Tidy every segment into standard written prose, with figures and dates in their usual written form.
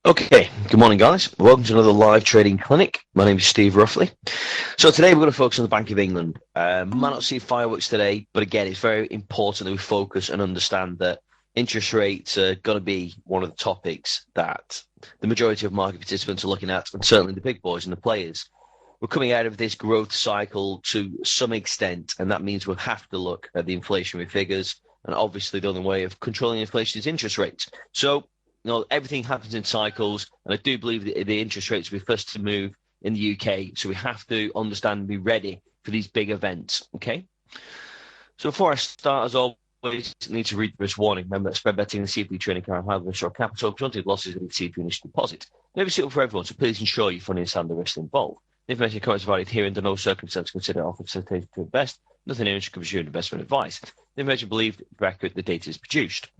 Okay, good morning, guys. Welcome to another live trading clinic. My name is Steve Ruffley. So today we're going to focus on the Bank of England. Might not see fireworks today, but again, it's very important that we focus and understand that interest rates are going to be one of the topics that the majority of market participants are looking at, and certainly the big boys and the players. We're coming out of this growth cycle to some extent, and that means we'll have to look at the inflationary figures. And obviously, the only way of controlling inflation is interest rates. So everything happens in cycles, and I do believe that the interest rates will be first to move in the UK. So we have to understand and be ready for these big events. Okay. So before I start, as always, I need to read this warning. Remember that spread betting and CFD trading can have high risk or capital. Presumptive losses will exceed your initial deposit. Maybe suitable for everyone, so please ensure you fully understand the risks involved. The information currently provided here under no circumstance consider offer facilitated to invest. Nothing here should give you investment advice. The information believed to be accurate, the data is produced.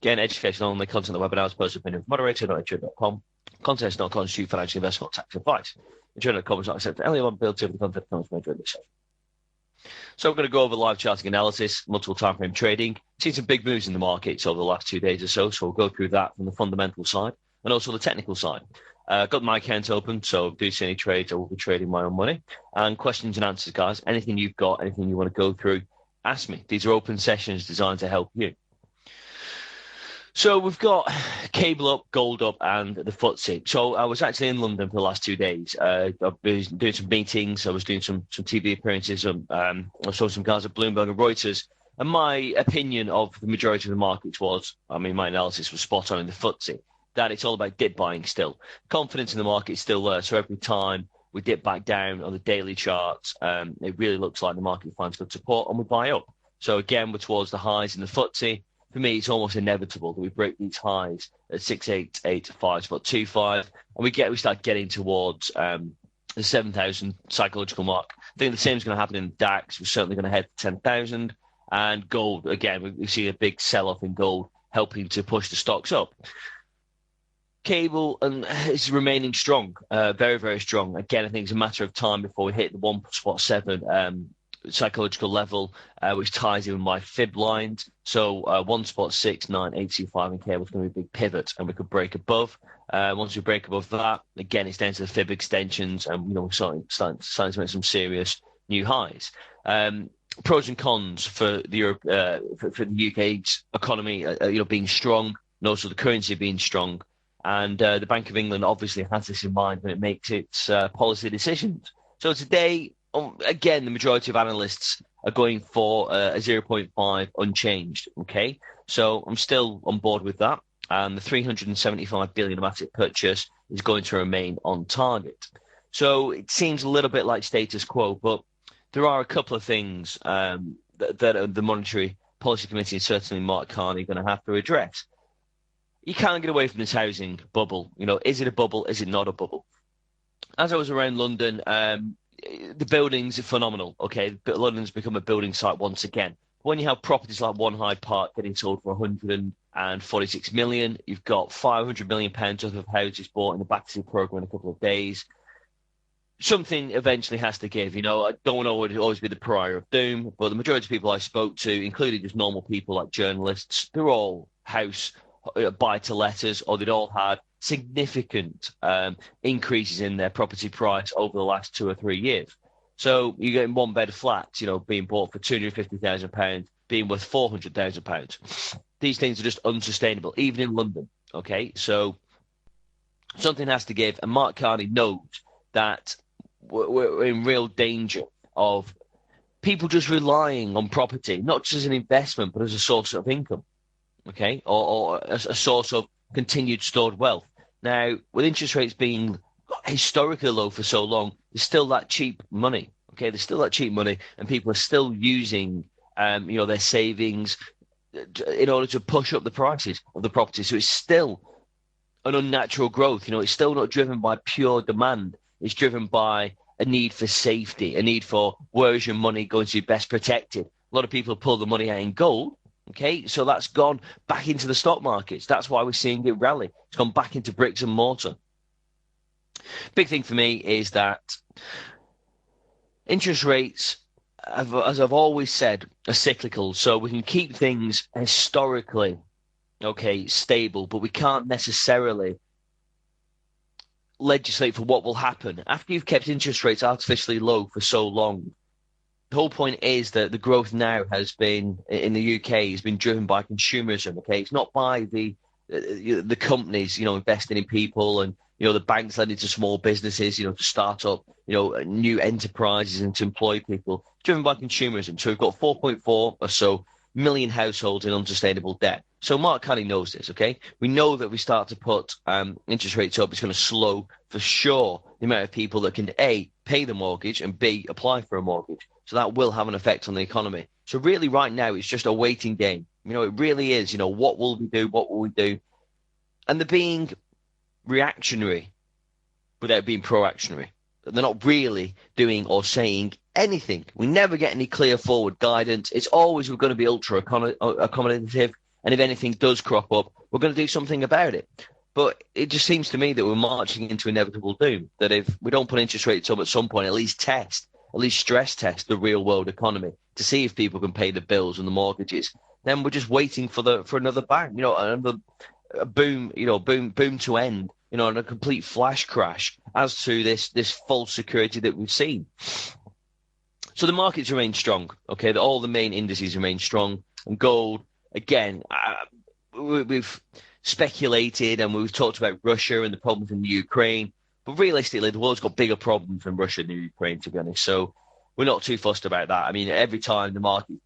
Again, education only, content of the webinar is personal opinion of moderator, not trade.com. Content does not constitute financial investment or tax advice. Trade.com is not accepted. Only one built to the content comes from during this session. So I'm going to go over live charting analysis, multiple time frame trading. Seen some big moves in the markets over the last 2 days or so. So we'll go through that from the fundamental side and also the technical side. Got my account open, so do see any trades, I will be trading my own money. And questions and answers, guys. Anything you've got, anything you want to go through, ask me. These are open sessions designed to help you. So we've got cable up, gold up, and the FTSE. So I was actually in London for the last 2 days. I've been doing some meetings. I was doing some TV appearances. I saw some guys at Bloomberg and Reuters. And my opinion of the majority of the markets was, my analysis was spot on in the FTSE, that it's all about dip buying still. Confidence in the market is still there. So every time we dip back down on the daily charts, it really looks like the market finds good support and we buy up. So again, we're towards the highs in the FTSE. For me, it's almost inevitable that we break these highs at 6885, about 25, and we start getting towards the 7,000 psychological mark. I think the same is going to happen in DAX. We're certainly going to head to 10,000. And gold, again, we see a big sell-off in gold, helping to push the stocks up. Cable is remaining strong, very, very strong. Again, I think it's a matter of time before we hit the 1.7 psychological level, which ties in with my fib lines. So 1.69825 in cable is going to be a big pivot, and we could break above. Once we break above that, again, it's down to the fib extensions, and we're starting to make some serious new highs. Pros and cons for the Europe, for the UK's economy, being strong, and also the currency being strong. And the Bank of England obviously has this in mind when it makes its policy decisions. So today, again, the majority of analysts are going for a 0.5 unchanged. Okay, so I'm still on board with that. And the 375 billion of asset purchase is going to remain on target. So it seems a little bit like status quo, but there are a couple of things that the Monetary Policy Committee and certainly Mark Carney are going to have to address. You can't get away from this housing bubble. Is it a bubble? Is it not a bubble? As I was around London, the buildings are phenomenal. Okay, but London's become a building site once again. When you have properties like One Hyde Park getting sold for 146 million, you've got 500 million pounds worth of houses bought in the back to program in a couple of days. Something eventually has to give. I don't want to always be the pariah of doom, but the majority of people I spoke to, including just normal people like journalists, they're all house buy-to-letters, or they'd all had significant increases in their property price over the last 2 or 3 years. So you're getting one-bed flats, being bought for £250,000, being worth £400,000. These things are just unsustainable, even in London. Okay, so something has to give, and Mark Carney knows that we're in real danger of people just relying on property, not just as an investment, but as a source of income. Okay, or a source of continued stored wealth. Now, with interest rates being historically low for so long, there's still that cheap money. Okay, there's still that cheap money, and people are still using, their savings in order to push up the prices of the property. So it's still an unnatural growth. It's still not driven by pure demand. It's driven by a need for safety, a need for where is your money going to be best protected. A lot of people pull the money out in gold. Okay, so that's gone back into the stock markets. That's why we're seeing it rally. It's gone back into bricks and mortar. Big thing for me is that interest rates, as I've always said, are cyclical. So we can keep things historically, stable, but we can't necessarily legislate for what will happen after you've kept interest rates artificially low for so long. The whole point is that the growth now has been in the UK has been driven by consumerism. Okay, it's not by the companies, investing in people and the banks lending to small businesses, to start up, new enterprises and to employ people. It's driven by consumerism. So we've got 4.4 or so million households in unsustainable debt. So Mark Carney knows this. Okay, we know that we start to put interest rates up, it's going to slow for sure the amount of people that can A, pay the mortgage and B, apply for a mortgage. So that will have an effect on the economy. So really right now, it's just a waiting game. It really is, what will we do? What will we do? And they're being reactionary without being proactionary. They're not really doing or saying anything. We never get any clear forward guidance. It's always we're going to be ultra accommodative. And if anything does crop up, we're going to do something about it. But it just seems to me that we're marching into inevitable doom, that if we don't put interest rates up at some point, at least stress test the real world economy to see if people can pay the bills and the mortgages, then we're just waiting for another bang, another boom, boom to end, and a complete flash crash as to this false security that we've seen. So the markets remain strong, okay? All the main indices remain strong. And gold, again, we've speculated and we've talked about Russia and the problems in the Ukraine. But realistically, the world's got bigger problems than Russia and Ukraine, to be honest. So we're not too fussed about that. I mean, every time the market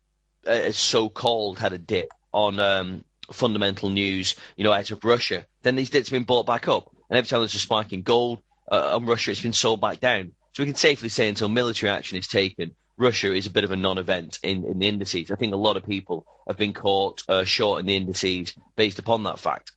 is so-called had a dip on fundamental news, out of Russia, then these dips have been bought back up. And every time there's a spike in gold on Russia, it's been sold back down. So we can safely say until military action is taken, Russia is a bit of a non-event in the indices. I think a lot of people have been caught short in the indices based upon that fact.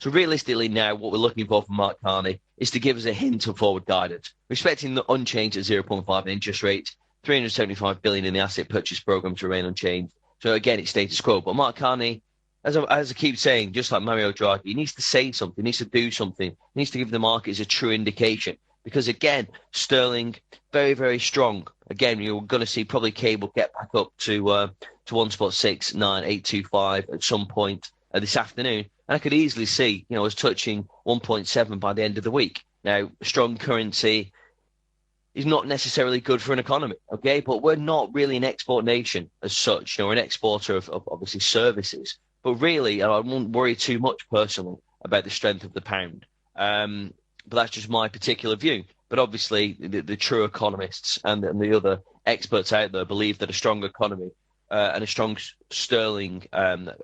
So realistically now, what we're looking for from Mark Carney is to give us a hint of forward guidance. We're expecting the unchanged at 0.5 in interest rates, 375 billion in the asset purchase program to remain unchanged. So again, it's status quo. But Mark Carney, as I keep saying, just like Mario Draghi, he needs to say something, he needs to do something, he needs to give the markets a true indication. Because again, sterling, very, very strong. Again, you're going to see probably cable get back up to 1.69825 at some point this afternoon. And I could easily see, us touching 1.7 by the end of the week. Now, strong currency is not necessarily good for an economy, okay? But we're not really an export nation as such. We're an exporter of obviously services. But really, I won't worry too much personally about the strength of the pound. But that's just my particular view. But obviously, the true economists and the other experts out there believe that a strong economy and a strong sterling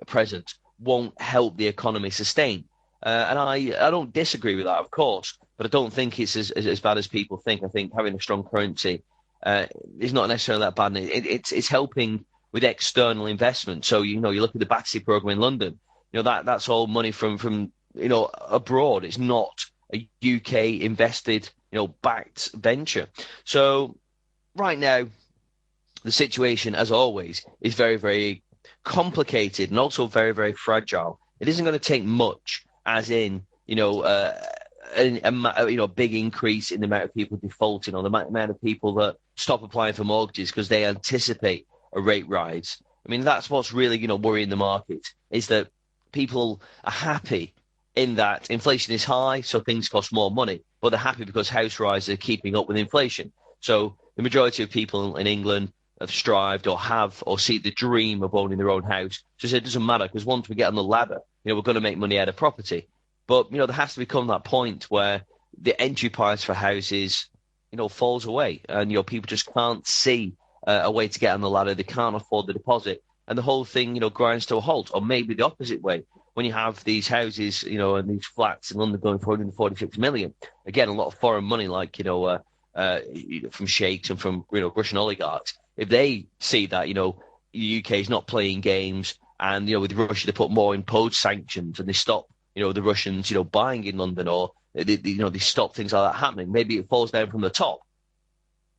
presence won't help the economy sustain. And I don't disagree with that, of course, but I don't think it's as bad as people think. I think having a strong currency is not necessarily that bad. It's helping with external investment. So, you look at the Battersea program in London, that's all money from abroad. It's not a UK invested, backed venture. So right now, the situation, as always, is very, very complicated and also very, very fragile. It isn't going to take much, as in, a big increase in the amount of people defaulting or the amount of people that stop applying for mortgages because they anticipate a rate rise. I mean, that's what's really, worrying the market, is that people are happy in that inflation is high, so things cost more money, but they're happy because house rises are keeping up with inflation. So the majority of people in England have strived or have or see the dream of owning their own house. So it doesn't matter because once we get on the ladder, we're going to make money out of property. But, there has to become that point where the entry price for houses, falls away and, people just can't see a way to get on the ladder. They can't afford the deposit and the whole thing, grinds to a halt, or maybe the opposite way. When you have these houses, and these flats in London going for 146 million, again, a lot of foreign money, like, from sheikhs and from, Russian oligarchs. If they see that, the UK is not playing games and, with Russia, they put more imposed sanctions and they stop, the Russians, buying in London, or, they stop things like that happening. Maybe it falls down from the top.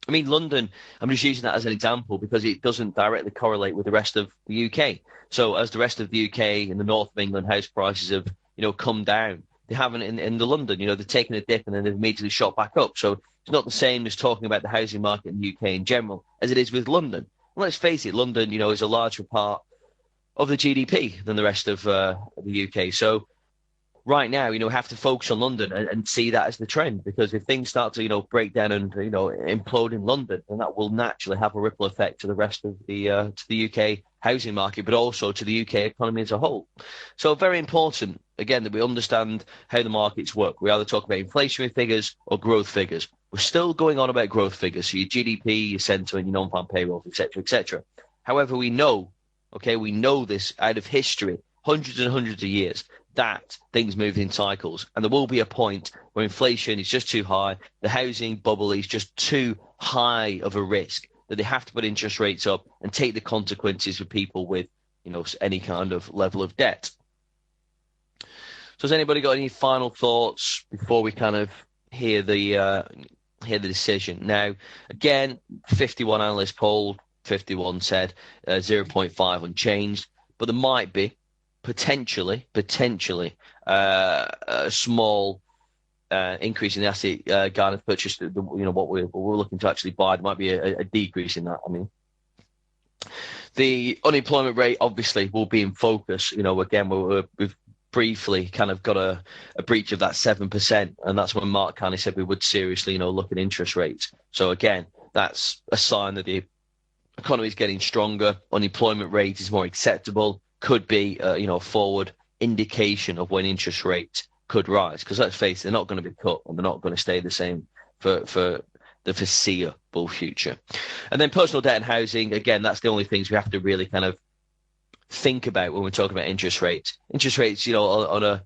I mean, London, I'm just using that as an example because it doesn't directly correlate with the rest of the UK. So as the rest of the UK and the north of England house prices have, come down, they haven't in the London, they've taken a dip and then they've immediately shot back up. So it's not the same as talking about the housing market in the UK in general as it is with London. And let's face it, London, is a larger part of the GDP than the rest of the UK. So right now, we have to focus on London and see that as the trend, because if things start to, break down and, implode in London, then that will naturally have a ripple effect to the rest of to the UK housing market, but also to the UK economy as a whole. So very important, again, that we understand how the markets work. We either talk about inflationary figures or growth figures. We're still going on about growth figures, so your GDP, your sentiment, your non-farm payrolls, etc., etc. However, we know this out of history, hundreds and hundreds of years, that things move in cycles, and there will be a point where inflation is just too high, the housing bubble is just too high of a risk, that they have to put interest rates up and take the consequences for people with, any kind of level of debt. So has anybody got any final thoughts before we kind of hear the decision? Now, again, 51 analysts polled, 51 said 0.5 unchanged, but there might be potentially a small increase in the asset garnered purchase. What we're looking to actually buy. There might be a decrease in that. I mean, the unemployment rate obviously will be in focus. Again, we've briefly kind of got a breach of that 7%, and that's when Mark Carney said we would seriously, look at interest rates. So again, that's a sign that the economy is getting stronger. Unemployment rate is more acceptable. Could be, a forward indication of when interest rates could rise. Because let's face it, they're not going to be cut, and they're not going to stay the same for the foreseeable future. And then personal debt and housing, again, that's the only things we have to really kind of think about when we're talking about interest rates. Interest rates, on a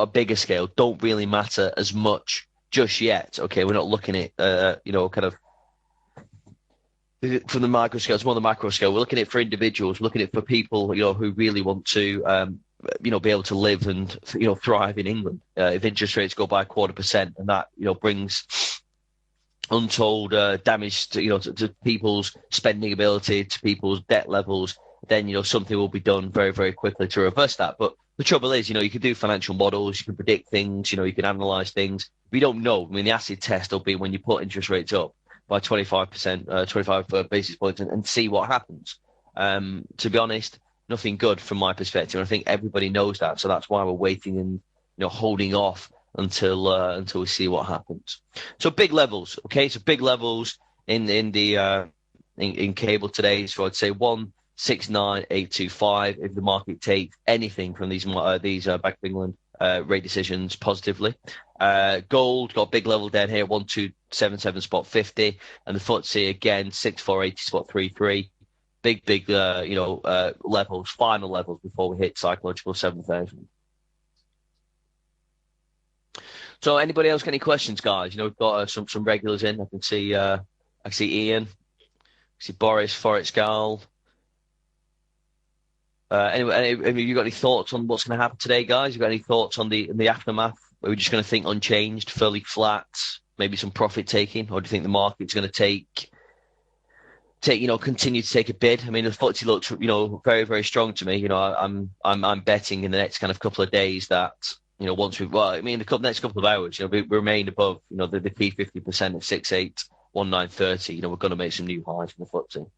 bigger scale, don't really matter as much just yet. Okay, we're not looking at, kind of from the micro scale. It's more the macro scale. We're looking at it for individuals, looking at it for people, who really want to, be able to live and, thrive in England. If interest rates go by 0.25%, and that, brings untold damage to, to people's spending ability, to people's debt levels, then, something will be done very, very quickly to reverse that. But the trouble is, you can do financial models, you can predict things, you can analyze things. We don't know. I mean, the acid test will be when you put interest rates up by 25%, 25 basis points and see what happens. To be honest, nothing good from my perspective. And I think everybody knows that. So that's why we're waiting and, holding off until we see what happens. So big levels. Okay. So big levels in cable today. So I'd say 169,825 if the market takes anything from these Bank of England rate decisions positively. Gold got big level down here, 1277 spot 50, and the FTSE again 6480 spot 33. Big levels, final levels before we hit psychological 7,000. So anybody else got any questions, guys? We've got some regulars in. I can see Ian, I see Boris, Forexgal. Anyway, have you got any thoughts on what's going to happen today, guys? You got any thoughts on the aftermath? Are we just going to think unchanged, fairly flat, maybe some profit taking, or do you think the market's going to continue to take a bid? I mean, the FTSE looks, very, very strong to me. I'm betting in the next kind of couple of days that, the next couple of hours, we remain above, the key 50% of 681930. We're going to make some new highs in the FTSE.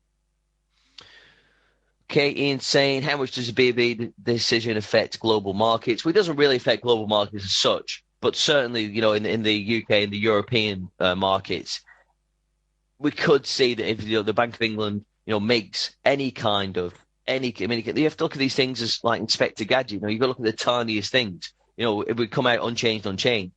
Okay, Ian saying, how much does the BoE decision affect global markets? Well, it doesn't really affect global markets as such, but certainly, in the UK and the European markets, we could see that if the Bank of England, makes any kind of you have to look at these things as like Inspector Gadget. You've got to look at the tiniest things. If we come out unchanged,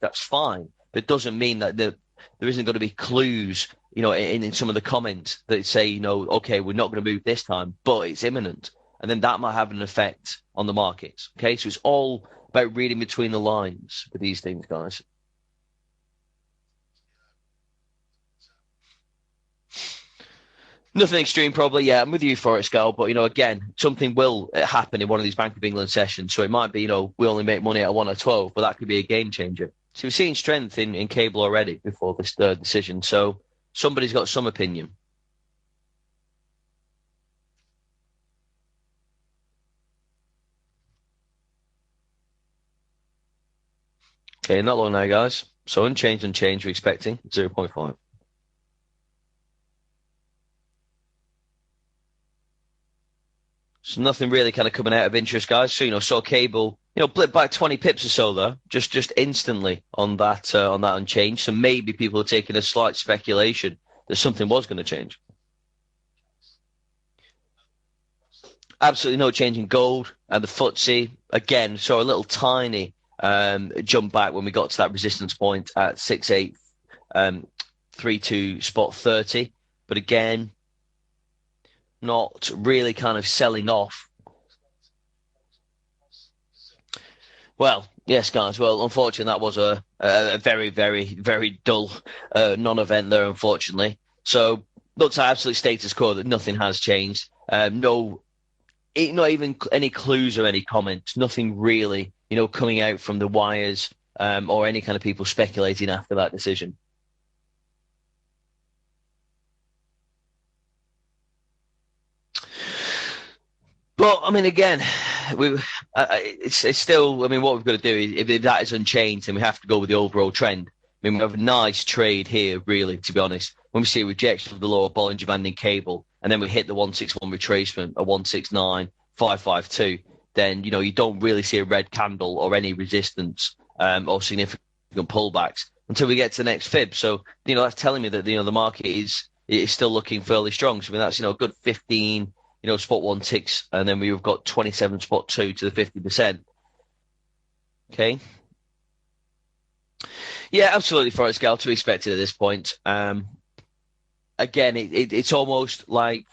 that's fine. But it doesn't mean that there isn't going to be clues, in some of the comments that say, okay, we're not going to move this time, but it's imminent. And then that might have an effect on the markets. Okay, so it's all about reading between the lines with these things, guys. Nothing extreme, probably. Yeah, I'm with you, Forexgal. But, again, something will happen in one of these Bank of England sessions. So it might be, we only make money at 1 or 12, but that could be a game changer. So we're seeing strength in cable already before this third decision. So somebody's got some opinion. Okay, not long now, guys. So unchanged, we're expecting 0.5. So nothing really kind of coming out of interest, guys. So, saw cable, blip back 20 pips or so there, just instantly on that unchanged. So maybe people are taking a slight speculation that something was going to change. Absolutely no change in gold. And the FTSE, again, saw a little tiny jump back when we got to that resistance point at 6832 spot 30. But again, not really kind of selling off. Well, yes, guys. Well, unfortunately, that was a very, very, very dull non-event there, unfortunately. So, looks like absolute status quo that nothing has changed. Not even any clues or any comments. Nothing really, coming out from the wires or any kind of people speculating after that decision. But I mean, again, it's still. I mean, what we've got to do is, if that is unchanged, then we have to go with the overall trend. I mean, we have a nice trade here, really, to be honest. When we see a rejection of the lower Bollinger Band in cable, and then we hit the 161 retracement at 169,552, then you don't really see a red candle or any resistance or significant pullbacks until we get to the next fib. So that's telling me that the market is still looking fairly strong. So I mean, that's a good 15. Spot 1 ticks, and then we've got 27 spot 2 to the 50%. Okay. Yeah, absolutely, Forest Gal, to be expected at this point. Again, it's almost like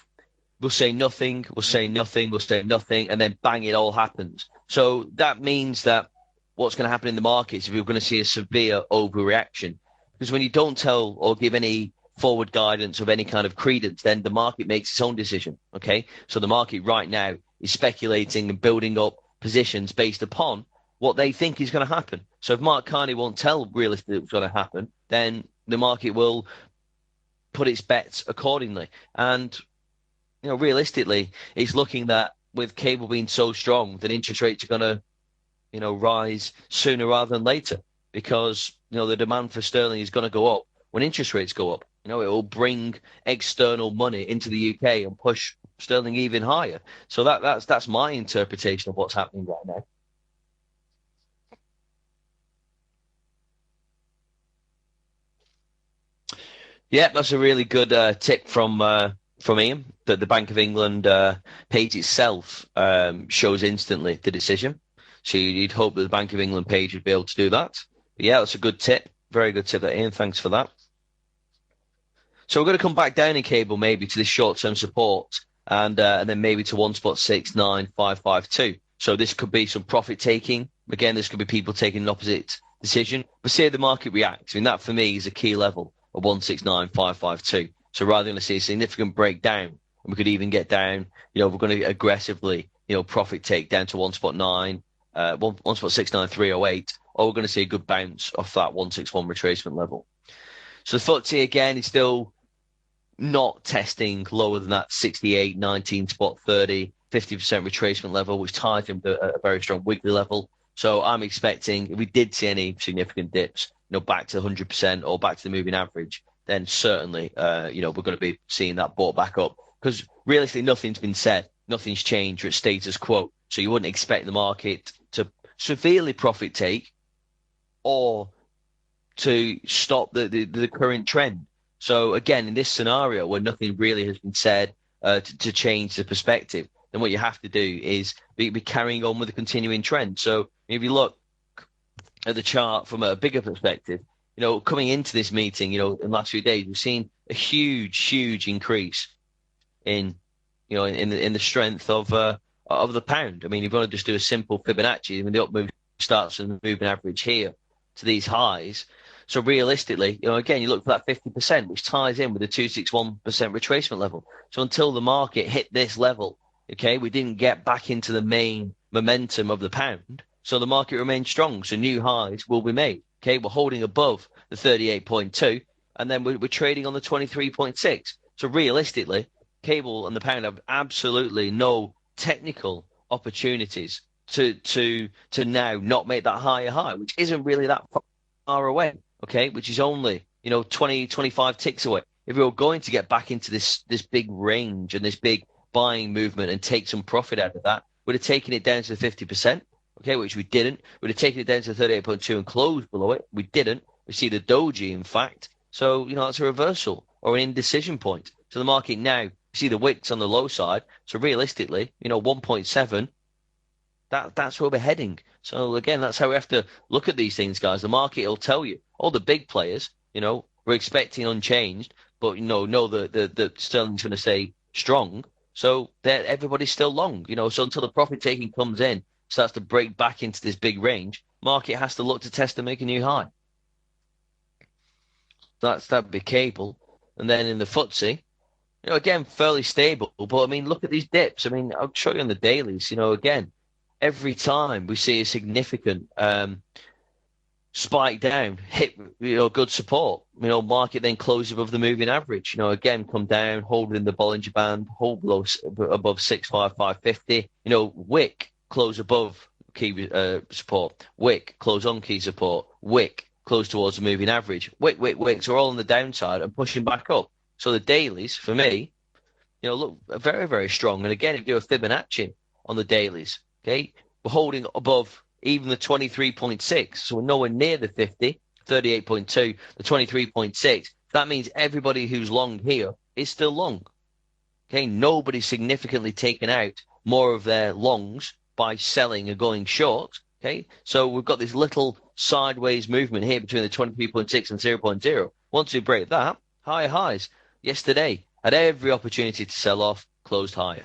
we'll say nothing, and then bang, it all happens. So that means that what's going to happen in the markets is we're going to see a severe overreaction. Because when you don't tell or give any forward guidance of any kind of credence, then the market makes its own decision. Okay. So the market right now is speculating and building up positions based upon what they think is going to happen. So if Mark Carney won't tell realistically what's going to happen, then the market will put its bets accordingly. And, realistically, it's looking that with cable being so strong, that interest rates are going to, rise sooner rather than later, because, the demand for sterling is going to go up when interest rates go up. It will bring external money into the UK and push sterling even higher. So that's my interpretation of what's happening right now. Yeah, that's a really good tip from Ian, that the Bank of England page itself shows instantly the decision. So you'd hope that the Bank of England page would be able to do that. But yeah, that's a good tip. Very good tip there, Ian. Thanks for that. So we're going to come back down in cable maybe to this short-term support and then maybe to 1.69552. So this could be some profit taking. Again, this could be people taking an opposite decision. But see how the market reacts. I mean, that for me is a key level of 169,552. So rather than see a significant breakdown, and we could even get down, we're going to aggressively, profit take down to 1.69308, or we're going to see a good bounce off that 161 retracement level. So the FTSE again is still not testing lower than that 68.19 spot 30, 50% retracement level, which ties him to a very strong weekly level. So I'm expecting, if we did see any significant dips, back to 100% or back to the moving average, then certainly, we're going to be seeing that bought back up. Because realistically, nothing's been said, nothing's changed, or it's status quo. So you wouldn't expect the market to severely profit take or to stop the current trend. So again, in this scenario where nothing really has been said to change the perspective, then what you have to do is be carrying on with the continuing trend. So if you look at the chart from a bigger perspective, coming into this meeting, in the last few days, we've seen a huge increase in the strength of the pound. I mean, you've got to just do a simple Fibonacci. I mean, the up move starts from the moving average here to these highs. So realistically, again, you look for that 50%, which ties in with the 261% retracement level. So until the market hit this level, okay, we didn't get back into the main momentum of the pound. So the market remains strong. So new highs will be made. Okay, we're holding above the 38.2, and then we're trading on the 23.6. So realistically, cable and the pound have absolutely no technical opportunities to now not make that higher high, which isn't really that far away. Okay, which is only 20, 25 ticks away. If we were going to get back into this big range and this big buying movement and take some profit out of that, we'd have taken it down to the 50%, okay, which we didn't. We'd have taken it down to 38.2 and closed below it. We didn't. We see the doji, in fact. So, that's a reversal or an indecision point. So the market now, you see the wicks on the low side. So realistically, 1.7, that's where we're heading. So again, that's how we have to look at these things, guys. The market will tell you. All the big players, we're expecting unchanged, but know that sterling's going to stay strong. So everybody's still long. So until the profit taking comes in, starts to break back into this big range, market has to look to test and make a new high. That'd be cable. And then in the FTSE, again, fairly stable. But I mean, look at these dips. I mean, I'll show you on the dailies. Again, every time we see a significant spike down, hit good support, market then closes above the moving average. Again, come down, hold in the Bollinger Band, hold below above 65550. Wick close above key support, wick close on key support, wick close towards the moving average, wicks are all on the downside and pushing back up. So the dailies for me, look very, very strong. And again, if you do a Fibonacci on the dailies, okay, we're holding above even the 23.6. So we're nowhere near the 50, 38.2, the 23.6. That means everybody who's long here is still long. Okay, nobody's significantly taken out more of their longs by selling and going short. Okay, so we've got this little sideways movement here between the 23.6 and 0.0. Once we break that, higher highs. Yesterday, had every opportunity to sell off, closed higher.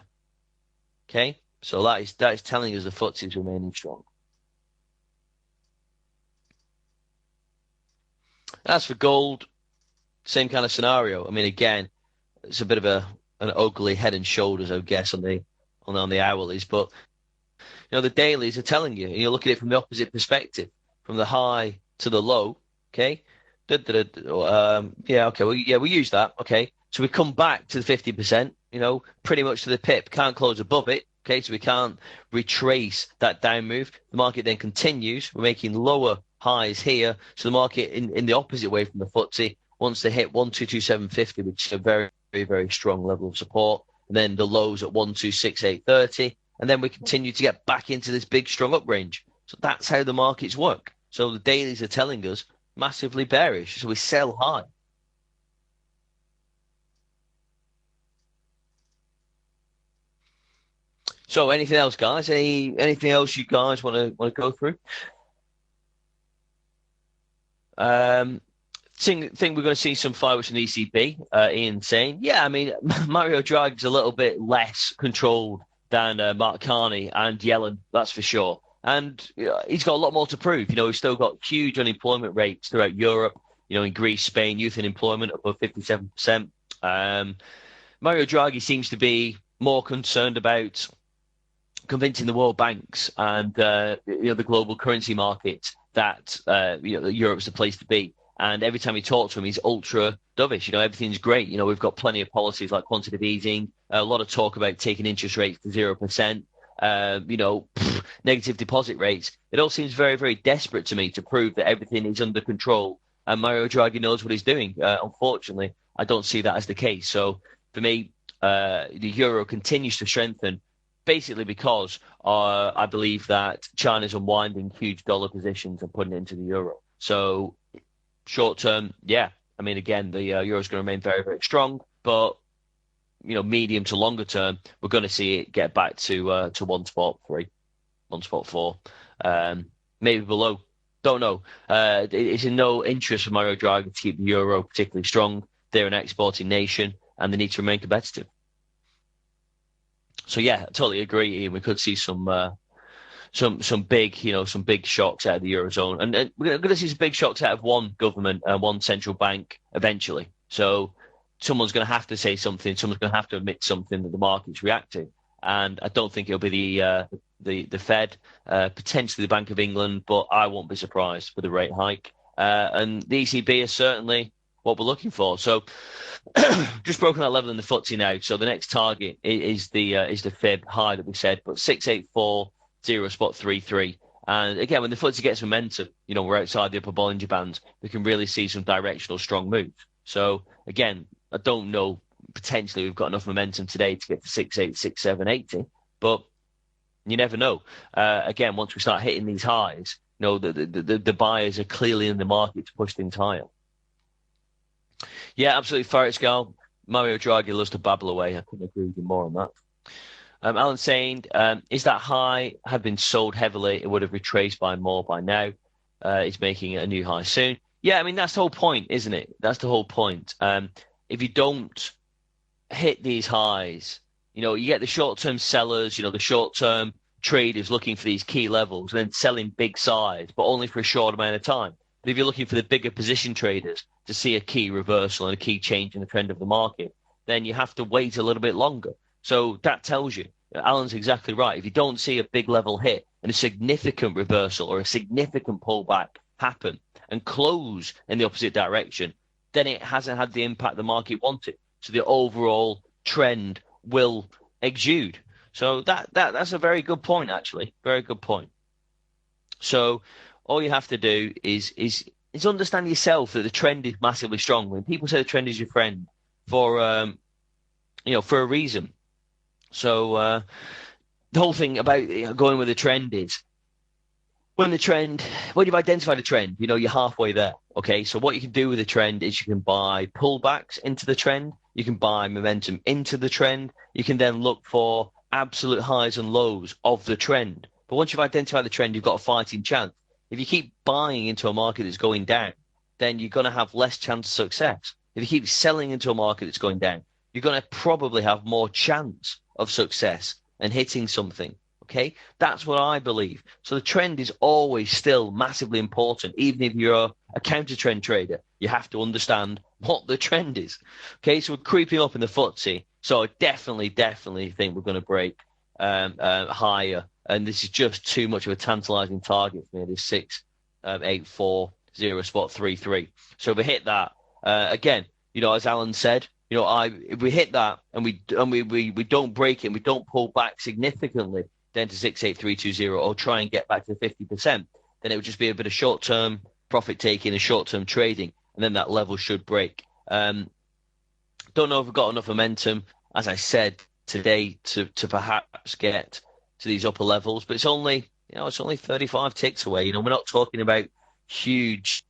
Okay, so that is telling us the FTSE is remaining strong. As for gold, same kind of scenario. I mean, again, it's a bit of an ugly head and shoulders, I guess, on the hourlies, but the dailies are telling you. You look at it from the opposite perspective, from the high to the low. Okay, we use that. Okay, so we come back to the 50%. Pretty much to the pip. Can't close above it. Okay, so we can't retrace that down move. The market then continues. We're making lower highs here. So the market in the opposite way from the FTSE wants to hit 122.750, which is a very, very, very strong level of support. And then the lows at 126.830. And then we continue to get back into this big, strong up range. So that's how the markets work. So the dailies are telling us massively bearish. So we sell high. So anything else, guys? Anything else you guys want to go through? Think we're going to see some fireworks from the ECB. Ian saying, yeah, I mean, Mario Draghi's a little bit less controlled than Mark Carney and Yellen, that's for sure. And he's got a lot more to prove. He's still got huge unemployment rates throughout Europe. In Greece, Spain, youth unemployment above 57%. Mario Draghi seems to be more concerned about convincing the world banks and the global currency markets that Europe's the place to be. And every time we talk to him, he's ultra dovish. Everything's great. We've got plenty of policies like quantitative easing, a lot of talk about taking interest rates to 0%, negative deposit rates. It all seems very, very desperate to me to prove that everything is under control. And Mario Draghi knows what he's doing. Unfortunately, I don't see that as the case. So for me, the euro continues to strengthen basically because I believe that China's unwinding huge dollar positions and putting it into the euro. So short term, yeah. I mean, again, the euro is going to remain very, very strong, but medium to longer term, we're going to see it get back to 1.3, 1.4, maybe below. Don't know. It's in no interest for Mario Draghi to keep the euro particularly strong. They're an exporting nation, and they need to remain competitive. So yeah, I totally agree, Ian. We could see some big, some big shocks out of the eurozone, and we're going to see some big shocks out of one government and one central bank eventually. So someone's going to have to say something. Someone's going to have to admit something that the market's reacting, and I don't think it'll be the Fed, potentially the Bank of England, but I won't be surprised with the rate hike. And the ECB is certainly what we're looking for. So just broken that level in the FTSE now. So the next target is the fib high that we said, but 684.0.33. And again, when the FTSE gets momentum, we're outside the upper Bollinger Band, we can really see some directional strong moves. So again, I don't know, potentially we've got enough momentum today to get to 686780, but you never know. Again, once we start hitting these highs, the buyers are clearly in the market to push things higher. Yeah, absolutely. Ferret Scal. Mario Draghi loves to babble away. I couldn't agree with you more on that. Alan saying, is that high had been sold heavily, it would have retraced by more by now. It's making a new high soon. Yeah, I mean, that's the whole point, isn't it? That's the whole point. If you don't hit these highs, you get the short-term sellers, the short-term traders looking for these key levels and then selling big size, but only for a short amount of time. But if you're looking for the bigger position traders to see a key reversal and a key change in the trend of the market, then you have to wait a little bit longer. So that tells you, Alan's exactly right. If you don't see a big level hit and a significant reversal or a significant pullback happen and close in the opposite direction, then it hasn't had the impact the market wanted. So the overall trend will exude. So that's a very good point, actually. Very good point. So all you have to do is understand yourself that the trend is massively strong. When people say the trend is your friend for a reason. So the whole thing about going with the trend is when you've identified a trend, you're halfway there. Okay, so what you can do with the trend is you can buy pullbacks into the trend. You can buy momentum into the trend. You can then look for absolute highs and lows of the trend. But once you've identified the trend, you've got a fighting chance. If you keep buying into a market that's going down, then you're going to have less chance of success. If you keep selling into a market that's going down, you're going to probably have more chance of success and hitting something. Okay, that's what I believe. So the trend is always still massively important. Even if you're a counter trend trader, you have to understand what the trend is. Okay, so we're creeping up in the FTSE. So I definitely think we're going to break higher. And this is just too much of a tantalizing target for me. This 6840 spot 33. So if we hit that again, as Alan said, if we hit that and we don't break it, and we don't pull back significantly then to 68320 or try and get back to 50%, then it would just be a bit of short-term profit taking and short-term trading, and then that level should break. Don't know if we've got enough momentum, as I said today, to perhaps get to these upper levels, but it's only 35 ticks away. We're not talking about huge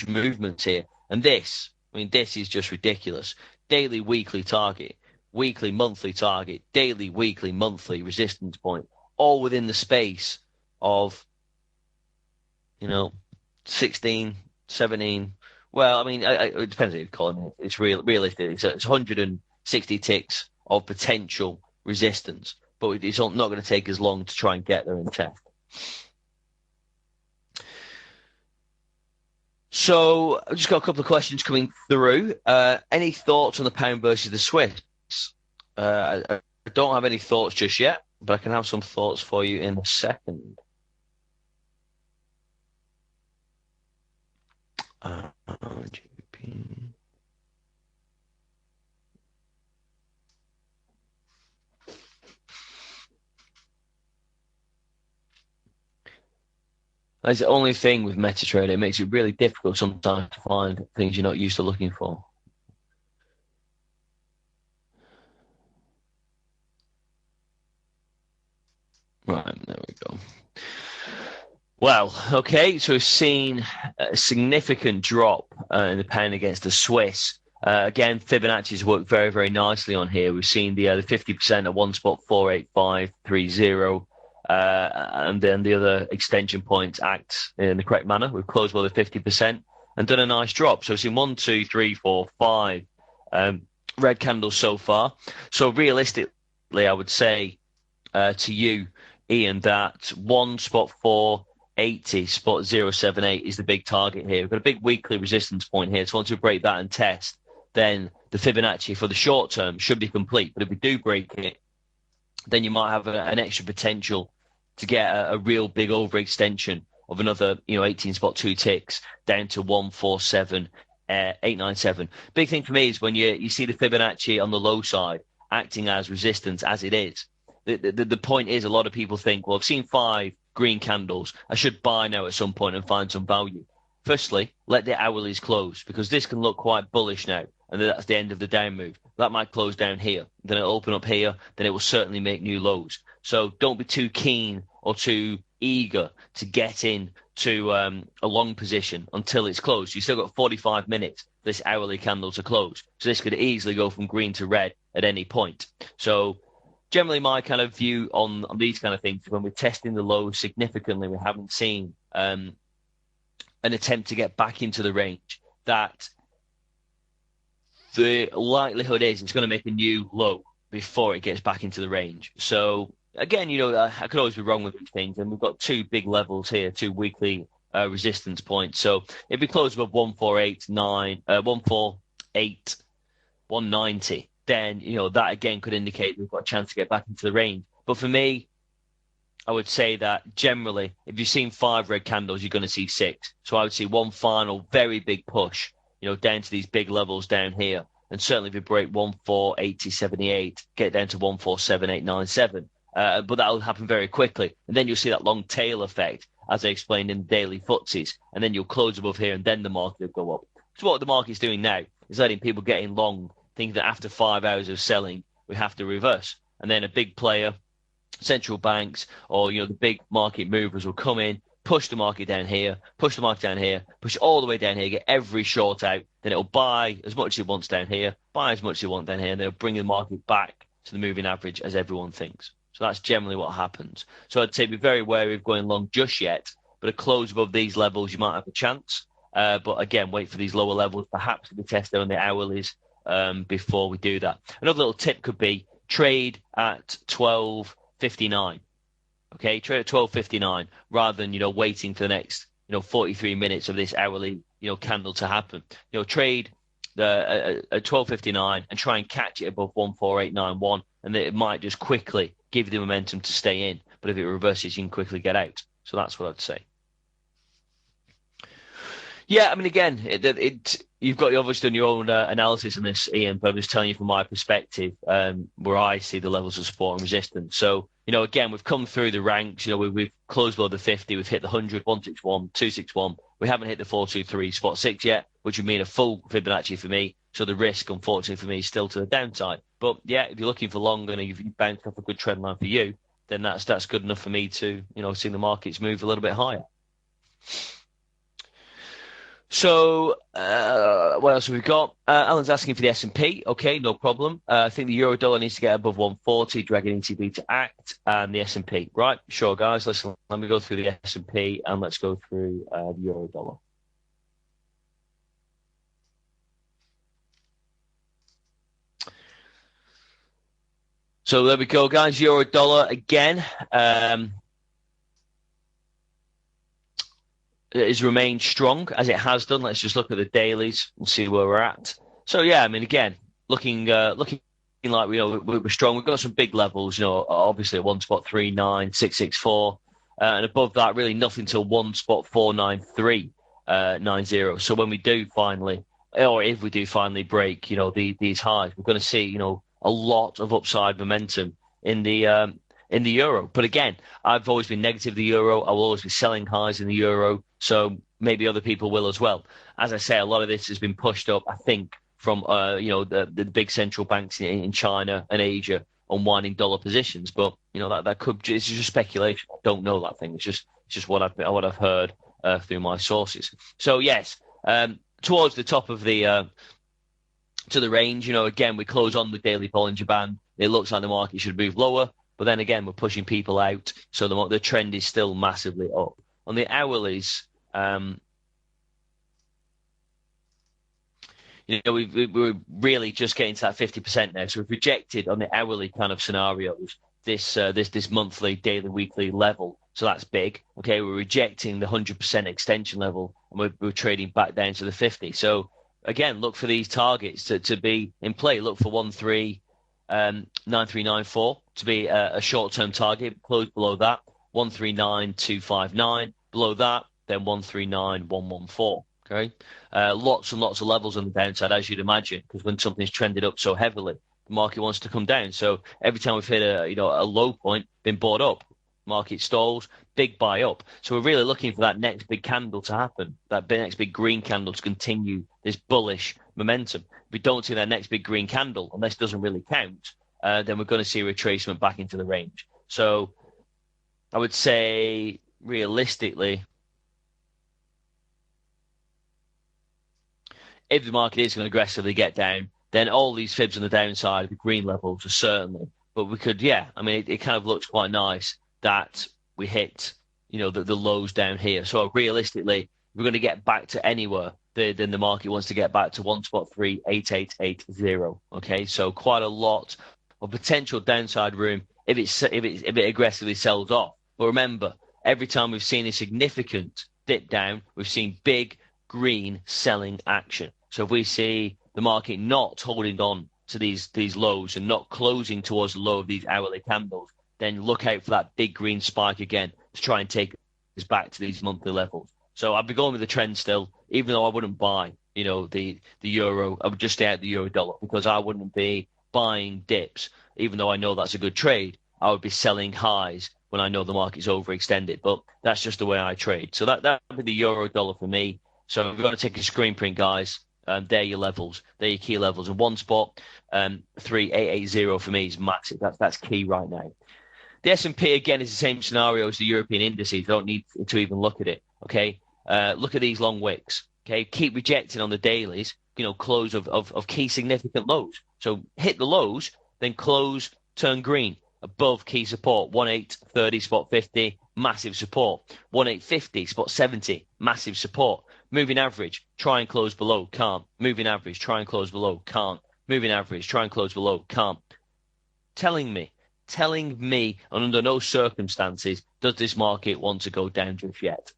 movements here, and this is just ridiculous. Daily, weekly target, weekly, monthly target, daily, weekly, monthly resistance point, all within the space of 16, 17. Well, it depends what you call it. It's realistic. It's 160 ticks of potential resistance, but it's not going to take as long to try and get there and test. So I've just got a couple of questions coming through. Any thoughts on the pound versus the Swiss? I don't have any thoughts just yet, but I can have some thoughts for you in a second. GBP. That's the only thing with MetaTrader. It makes it really difficult sometimes to find things you're not used to looking for. Right, there we go. Well, okay, so we've seen a significant drop in the pound against the Swiss. Again, Fibonacci's worked very, very nicely on here. We've seen the 50% at 1.48530, and then the other extension points act in the correct manner. We've closed well the 50% and done a nice drop. So we've seen 1, 2, 3, 4, 5 red candles so far. So realistically, I would say to you, Ian, that 1.480 spot 078 is the big target here. We've got a big weekly resistance point here. So once we break that and test, then the Fibonacci for the short term should be complete. But if we do break it, then you might have an extra potential to get a real big overextension of another 18.2 ticks down to 147.897. Big thing for me is when you see the Fibonacci on the low side acting as resistance as it is. The point is, a lot of people think, well, I've seen 5 green candles. I should buy now at some point and find some value. Firstly, let the hourlies close, because this can look quite bullish now, and that's the end of the down move. That might close down here, then it'll open up here, then it will certainly make new lows. So don't be too keen or too eager to get in to a long position until it's closed. You've still got 45 minutes for this hourly candle to close. So this could easily go from green to red at any point. So generally my kind of view on these kind of things, when we're testing the lows significantly, we haven't seen an attempt to get back into the range, that the likelihood is it's going to make a new low before it gets back into the range. So again, I could always be wrong with these things, and we've got two big levels here, two weekly resistance points. So if we close above 190, then that again could indicate we've got a chance to get back into the range. But for me, I would say that generally, if you've seen 5 red candles, you're going to see 6. So I would see one final very big push, down to these big levels down here. And certainly if you break 1480.78, get down to 1478.97. But that'll happen very quickly. And then you'll see that long tail effect, as I explained in the daily footsies. And then you'll close above here, and then the market will go up. So what the market's doing now is letting people get in long, thinking that after 5 hours of selling, we have to reverse. And then a big player, central banks, or the big market movers will come in, push the market down here, push all the way down here, get every short out. Then it'll buy as much as it wants down here, buy as much as it wants down here, and they'll bring the market back to the moving average as everyone thinks. So that's generally what happens. So I'd say be very wary of going long just yet, but a close above these levels, you might have a chance. But again, wait for these lower levels, perhaps to be tested on the hourlies before we do that. Another little tip could be trade at 12.59. Okay, trade at 12.59 rather than, waiting for the next, 43 minutes of this hourly, candle to happen. Trade at 12.59 and try and catch it above 14891, and it might just quickly give you the momentum to stay in. But if it reverses, you can quickly get out. So that's what I'd say. Yeah, I mean, again, you've got obviously done your own analysis on this, Ian, but I'm just telling you from my perspective where I see the levels of support and resistance. So, again, we've come through the ranks. We've closed below the 50. We've hit the 100, 161, 261. We haven't hit the 423 spot 6 yet, which would mean a full Fibonacci for me. So the risk, unfortunately, for me is still to the downside. But yeah, if you're looking for long and you've bounced off a good trend line for you, then that's good enough for me to, see the markets move a little bit higher. So what else have we got? Alan's asking for the S&P. Okay, no problem. I think the euro dollar needs to get above 140, dragging ECB to act, and the S&P. Right, sure, guys. Listen, let me go through the S&P and let's go through the euro dollar. So there we go, guys. Euro dollar again. It has remained strong as it has done. Let's just look at the dailies and see where we're at. So yeah, I mean, again, looking like we're strong. We've got some big levels, obviously at 1.39664, and above that, really nothing till 1.49390. So when we do finally, or if we do finally break, these highs, we're going to see, a lot of upside momentum in the euro. But again, I've always been negative the euro. I will always be selling highs in the euro. So maybe other people will as well. As I say, a lot of this has been pushed up, I think, from the big central banks in China and Asia unwinding dollar positions. But that could, it's just speculation. I don't know that thing. It's just what I've heard through my sources. So yes, towards the top of the to the range, again, we close on the daily Bollinger Band. It looks like the market should move lower. But then again, we're pushing people out, so the trend is still massively up. On the hourlies, we're really just getting to that 50% now. So we've rejected on the hourly kind of scenarios this monthly, daily, weekly level. So that's big. Okay, we're rejecting the 100% extension level, and we're trading back down to the 50. So again, look for these targets to be in play. Look for 9394 to be a short-term target. Close below that, 139259. Below that, then 139114. Okay, lots and lots of levels on the downside, as you'd imagine, because when something's trended up so heavily, the market wants to come down. So every time we've hit a low point, been bought up, market stalls, big buy up. So we're really looking for that next big candle to happen, that next big green candle to continue this bullish momentum. If we don't see that next big green candle, and this doesn't really count, then we're going to see a retracement back into the range. So I would say realistically, if the market is going to aggressively get down, then all these fibs on the downside, the green levels are certainly. But we could, it kind of looks quite nice that we hit, the lows down here. So realistically, we're going to get back to anywhere. Then the market wants to get back to 1.38880. Okay, so quite a lot of potential downside room if it aggressively sells off. But remember, every time we've seen a significant dip down, we've seen big green selling action. So if we see the market not holding on to these lows and not closing towards the low of these hourly candles, then look out for that big green spike again to try and take us back to these monthly levels. So I'd be going with the trend still, even though I wouldn't buy, the euro. I would just stay out the euro dollar because I wouldn't be buying dips, even though I know that's a good trade. I would be selling highs when I know the market's overextended. But that's just the way I trade. So that would be the euro dollar for me. So we've got to take a screen print, guys. They're your levels. They're your key levels. And one spot, 3880 for me is massive. That's key right now. The S&P, again, is the same scenario as the European indices. You don't need to even look at it, okay? Look at these long wicks, okay? Keep rejecting on the dailies, close of key significant lows. So hit the lows, then close, turn green. Above key support, 1830, spot 50, massive support. 1850, spot 70, massive support. Moving average, try and close below, can't. Moving average, try and close below, can't. Moving average, try and close below, can't. Telling me, under no circumstances does this market want to go down just yet.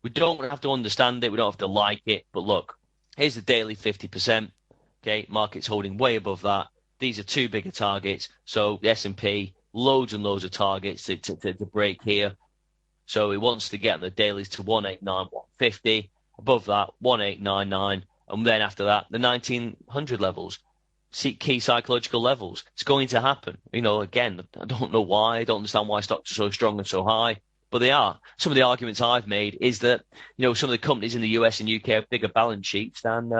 We don't have to understand it, we don't have to like it, but look, here's the daily 50%. Okay, market's holding way above that. These are two bigger targets, so the S&P, loads and loads of targets to break here. So it wants to get the dailies to 189.150. Above that, 1899, and then after that, the 1900 levels, key psychological levels. It's going to happen. Again, I don't know why. I don't understand why stocks are so strong and so high, but they are. Some of the arguments I've made is that, some of the companies in the US and UK have bigger balance sheets than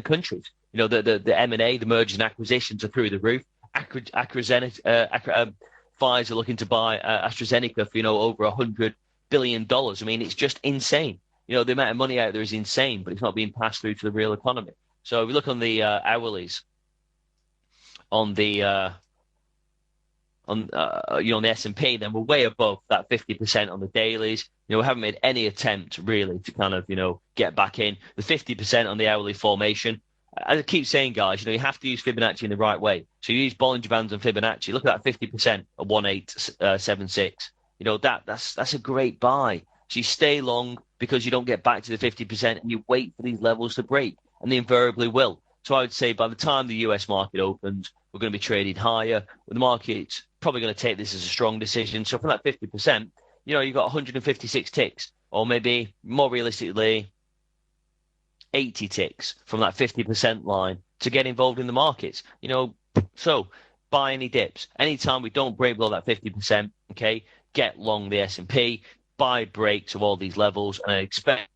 countries. The M&A, the mergers and acquisitions are through the roof. Pfizer looking to buy AstraZeneca for, over $100 billion. I mean, it's just insane. The amount of money out there is insane, but it's not being passed through to the real economy. So if we look on the hourlies, on the S&P, then we're way above that 50% on the dailies. We haven't made any attempt really to kind of, get back in. The 50% on the hourly formation, as I keep saying, guys, you have to use Fibonacci in the right way. So you use Bollinger Bands and Fibonacci. Look at that 50% of 1876. That's a great buy. So you stay long because you don't get back to the 50% and you wait for these levels to break, and they invariably will. So I would say by the time the US market opens, we're going to be trading higher. The market's probably going to take this as a strong decision. So from that 50%, you've got 156 ticks, or maybe more realistically, 80 ticks from that 50% line to get involved in the markets. So buy any dips. Anytime we don't break below that 50%, okay, get long the S&P, buy breaks of all these levels, and I expect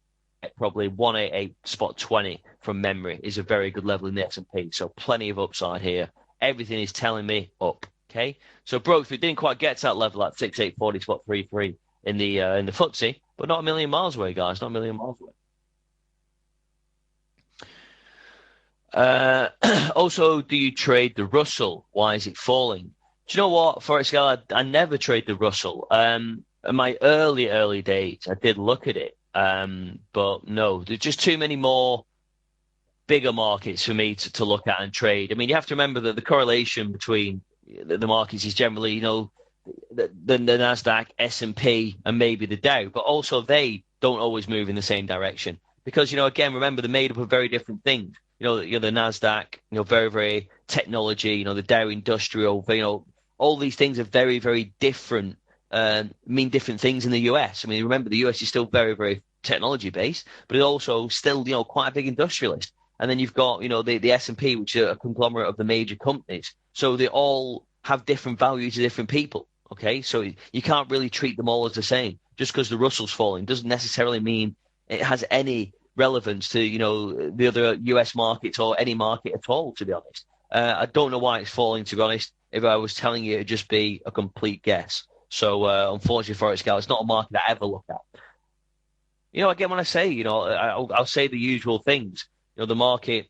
probably 188 spot 20 from memory is a very good level in the S&P. So plenty of upside here. Everything is telling me up. Okay, so broke, we didn't quite get to that level at 6840 spot 33 in the FTSE, but not a million miles away, guys. Not a million miles away. Also, do you trade the Russell? Why is it falling? Do you know what, Forex Guy? I never trade the Russell. In my early days, I did look at it, but no, there's just too many more bigger markets for me to look at and trade. I mean, you have to remember that the correlation between the markets is generally, the NASDAQ, S&P, and maybe the Dow, but also they don't always move in the same direction because, again, remember, they're made up of very different things. The NASDAQ, very, very technology, the Dow industrial, all these things are very, very different, mean different things in the US. I mean, remember, the US is still very, very technology based, but it's also still, quite a big industrialist. And then you've got, the S&P, which are a conglomerate of the major companies. So they all have different values to different people. Okay, so you can't really treat them all as the same. Just because the Russell's falling doesn't necessarily mean it has any relevance to, the other US markets or any market at all, to be honest. I don't know why it's falling, to be honest. If I was telling you, it'd just be a complete guess. So, unfortunately for it, it's not a market I ever look at. Again, when I say, I'll say the usual things. The market,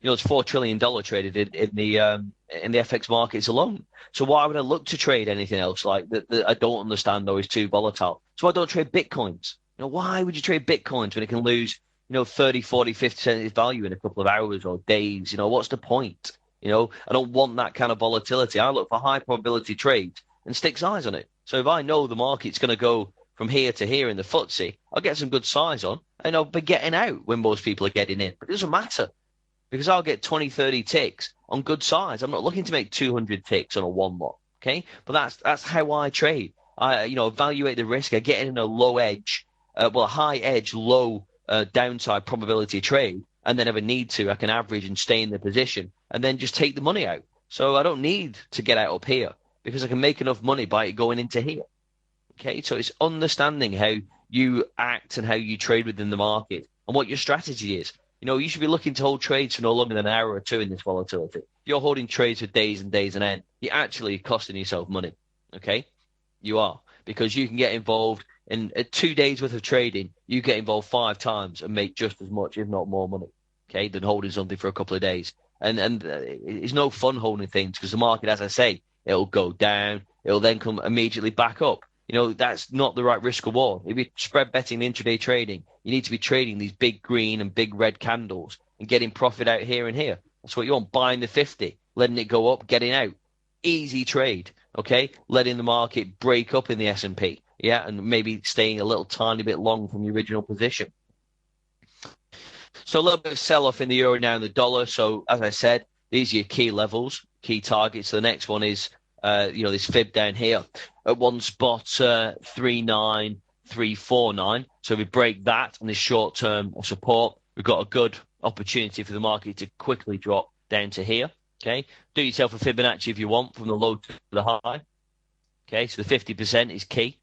it's $4 trillion traded in the FX markets alone. So why would I look to trade anything else like that I don't understand or is too volatile? So I don't trade Bitcoins. Why would you trade Bitcoins when it can lose, 30, 40, 50% of its value in a couple of hours or days? What's the point? I don't want that kind of volatility. I look for high probability trades and stick size on it. So if I know the market's going to go from here to here in the FTSE, I'll get some good size on and I'll be getting out when most people are getting in. But it doesn't matter because I'll get 20, 30 ticks on good size. I'm not looking to make 200 ticks on a one lot. Okay. But that's how I trade. I, evaluate the risk. I get in a low edge, a high edge, low downside probability trade. And then if I need to, I can average and stay in the position and then just take the money out. So I don't need to get out up here because I can make enough money by it going into here. Okay. So it's understanding how you act and how you trade within the market and what your strategy is. You should be looking to hold trades for no longer than an hour or two in this volatility. If you're holding trades for days and days and end, you're actually costing yourself money. Okay? You are. Because you can get involved in 2 days worth of trading, you get involved 5 times and make just as much, if not more money, okay, than holding something for a couple of days. And it's no fun holding things because the market, as I say, it'll go down. It'll then come immediately back up. That's not the right risk reward. If you're spread betting intraday trading, you need to be trading these big green and big red candles and getting profit out here and here. That's what you want. Buying the 50, letting it go up, getting out. Easy trade, okay? Letting the market break up in the S&P, yeah, and maybe staying a little tiny bit long from the original position. So a little bit of sell-off in the euro now and the dollar. So as I said, these are your key levels, key targets. So the next one is this fib down here at one spot, 39349. So if we break that and this short-term support, we've got a good opportunity for the market to quickly drop down to here. Okay, do yourself a Fibonacci if you want from the low to the high. Okay, so the 50% is key.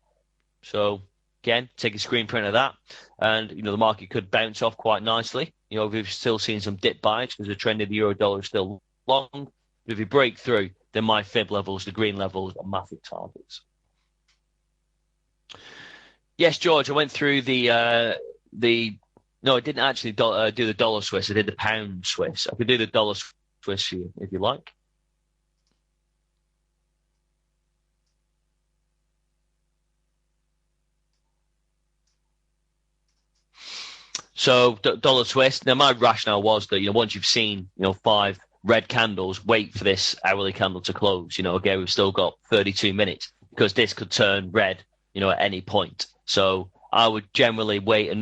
So again, take a screen print of that, and the market could bounce off quite nicely. We've still seen some dip buys because the trend of the euro dollar is still long. But if you break through, then my fib levels, the green levels, are massive targets. Yes, George, I went through no, I didn't actually do the dollar Swiss. I did the pound Swiss. I could do the dollar Swiss for you if you like. So dollar Swiss. Now my rationale was that once you've seen 5 red candles, wait for this hourly candle to close. Again, we've still got 32 minutes because this could turn red, at any point. So I would generally wait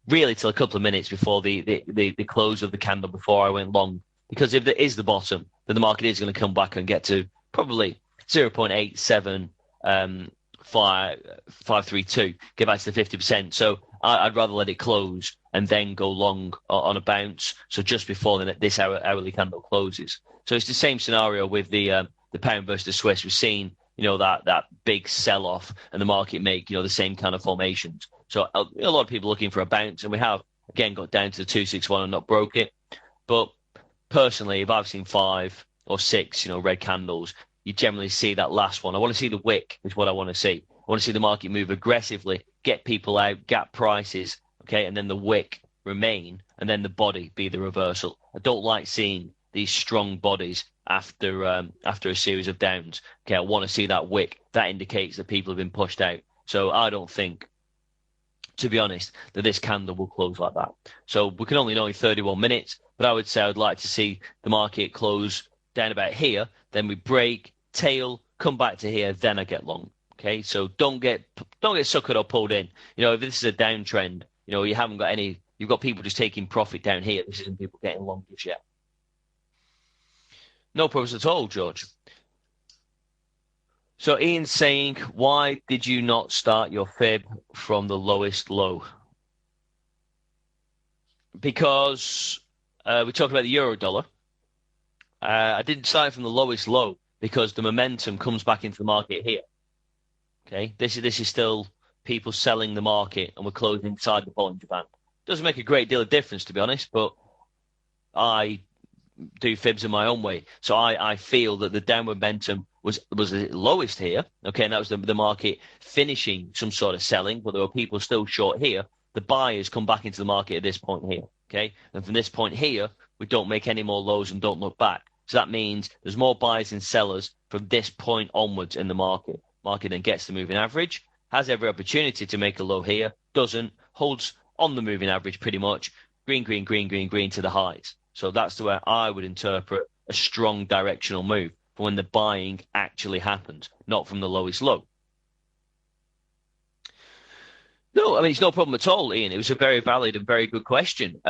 really till a couple of minutes before the close of the candle before I went long. Because if there is the bottom, then the market is going to come back and get to probably 0.87532, get back to the 50%. So I'd rather let it close and then go long on a bounce. So just before this hourly candle closes. So it's the same scenario with the pound versus the Swiss. We've seen that big sell off and the market make the same kind of formations. So a lot of people looking for a bounce, and we have again got down to the 261 and not broke it. But personally, if I've seen 5 or 6 red candles, you generally see that last one. I want to see the wick is what I want to see. I want to see the market move aggressively, get people out, gap prices, okay, and then the wick remain, and then the body be the reversal. I don't like seeing these strong bodies after a series of downs. Okay, I want to see that wick. That indicates that people have been pushed out. So I don't think, to be honest, that this candle will close like that. So we can only know in 31 minutes, but I would say I'd like to see the market close down about here, then we break, tail, come back to here, then I get long. Okay, so don't get suckered or pulled in. If this is a downtrend, you haven't got any. You've got people just taking profit down here. This isn't people getting long just yet. No problems at all, George. So Ian's saying, why did you not start your fib from the lowest low? Because we talked about the euro dollar. I didn't start from the lowest low because the momentum comes back into the market here. Okay, this is still people selling the market, and we're closing inside the Bollinger Band. Doesn't make a great deal of difference, to be honest, but I do fibs in my own way. So I feel that the downward momentum was the lowest here. Okay, and that was the market finishing some sort of selling, but there were people still short here. The buyers come back into the market at this point here. Okay, and from this point here, we don't make any more lows and don't look back. So that means there's more buyers and sellers from this point onwards in the market. Market then gets the moving average, has every opportunity to make a low here, doesn't, holds on the moving average pretty much, green, green, green, green, green to the highs. So that's the way I would interpret a strong directional move for when the buying actually happens, not from the lowest low. No, I mean, it's no problem at all, Ian. It was a very valid and very good question.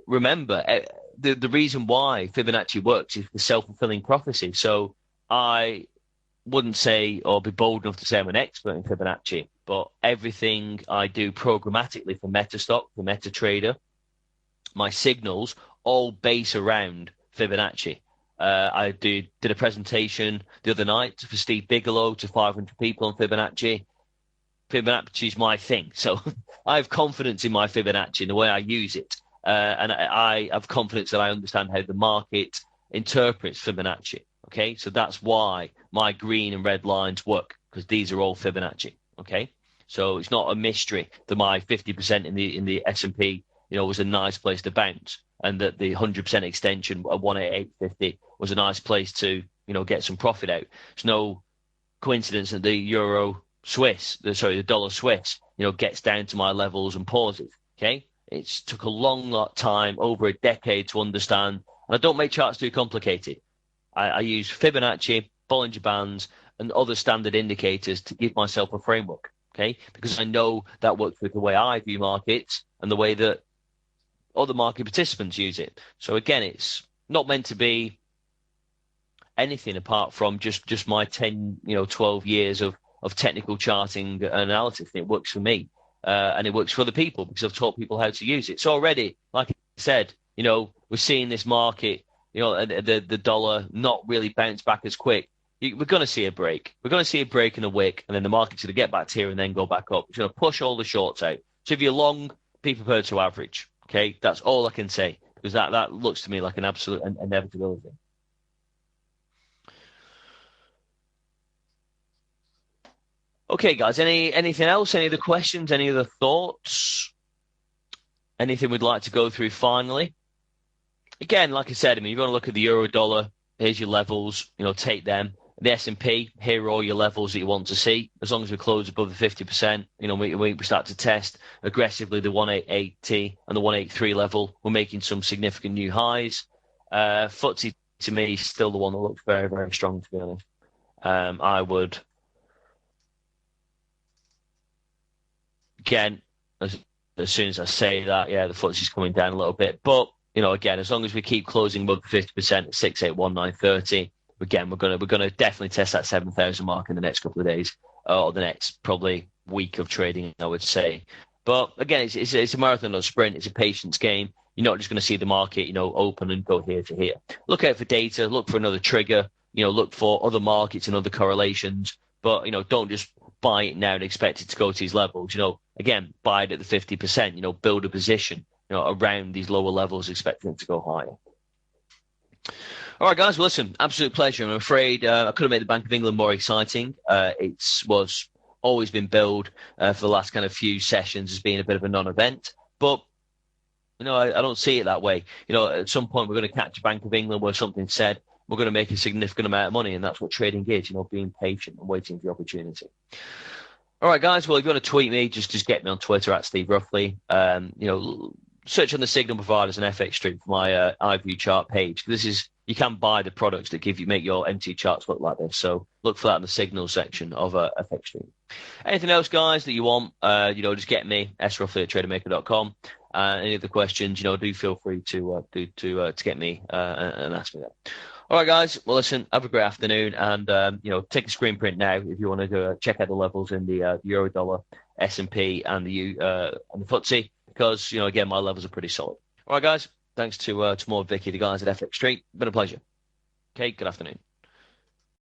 Remember, the reason why Fibonacci works is the self-fulfilling prophecy. So I wouldn't say or be bold enough to say I'm an expert in Fibonacci, but everything I do programmatically for MetaStock, for MetaTrader, my signals all base around Fibonacci. I did a presentation the other night for Steve Bigelow to 500 people on Fibonacci. Fibonacci is my thing. So I have confidence in my Fibonacci and the way I use it. And I have confidence that I understand how the market interprets Fibonacci. Okay, so that's why my green and red lines work, because these are all Fibonacci. Okay, so it's not a mystery that my 50% in the S&P, was a nice place to bounce, and that the 100% extension at 188.50 was a nice place to get some profit out. It's no coincidence that the dollar Swiss, gets down to my levels and pauses. Okay, it's took a long time, over a decade, to understand, and I don't make charts too complicated. I use Fibonacci, Bollinger Bands, and other standard indicators to give myself a framework, okay? Because I know that works with the way I view markets and the way that other market participants use it. So again, it's not meant to be anything apart from just my 10, 12 years of technical charting analysis. It works for me, and it works for other people because I've taught people how to use it. So already, like I said, we're seeing this market, the dollar not really bounce back as quick. We're going to see a break. We're going to see a break and a wick, and then the market's going to get back to here and then go back up. It's going to push all the shorts out. So if you're long, be prepared to average. Okay, that's all I can say, because that looks to me like an absolute inevitability. Okay, guys, anything else? Any other questions? Any other thoughts? Anything we'd like to go through finally? Again, like I said, you're going to look at the euro dollar. Here's your levels, take them. The S&P, here are all your levels that you want to see. As long as we close above the 50%, we start to test aggressively the 188 and the 183 level. We're making some significant new highs. FTSE, to me, is still the one that looks very, very strong, to be honest. I would, again, as soon as I say that, yeah, the FTSE is coming down a little bit. But, again, as long as we keep closing above 50% at 681,930, again, we're gonna definitely test that 7,000 mark in the next couple of days, or the next probably week of trading, I would say. But again, it's a marathon, not a sprint. It's a patience game. You're not just going to see the market, open and go here to here. Look out for data. Look for another trigger. Look for other markets and other correlations. But don't just buy it now and expect it to go to these levels. Again, buy it at the 50%. Build a position, around these lower levels, expecting it to go higher. All right, guys. Well, listen, absolute pleasure. I'm afraid I could have made the Bank of England more exciting. It's always been billed for the last kind of few sessions as being a bit of a non-event. But, I don't see it that way. At some point we're going to catch a Bank of England where something's said. We're going to make a significant amount of money, and that's what trading is, being patient and waiting for the opportunity. All right, guys. Well, if you want to tweet me, just get me on Twitter at Steve Ruffley. Search on the signal providers and FXstreet for my iView chart page. You can buy the products that make your MT charts look like this. So look for that in the signal section of FXstreet. Anything else, guys, that you want, just get me, sruffley@tradermaker.com. Any other questions, do feel free to get me and ask me that. All right, guys. Well, listen, have a great afternoon, and take a screen print now if you want to go check out the levels in the euro dollar, S&P, and the FTSE, because again, my levels are pretty solid. All right, guys. Thanks to more Vicky, the guys at FXstreet. Been a pleasure. Okay, good afternoon.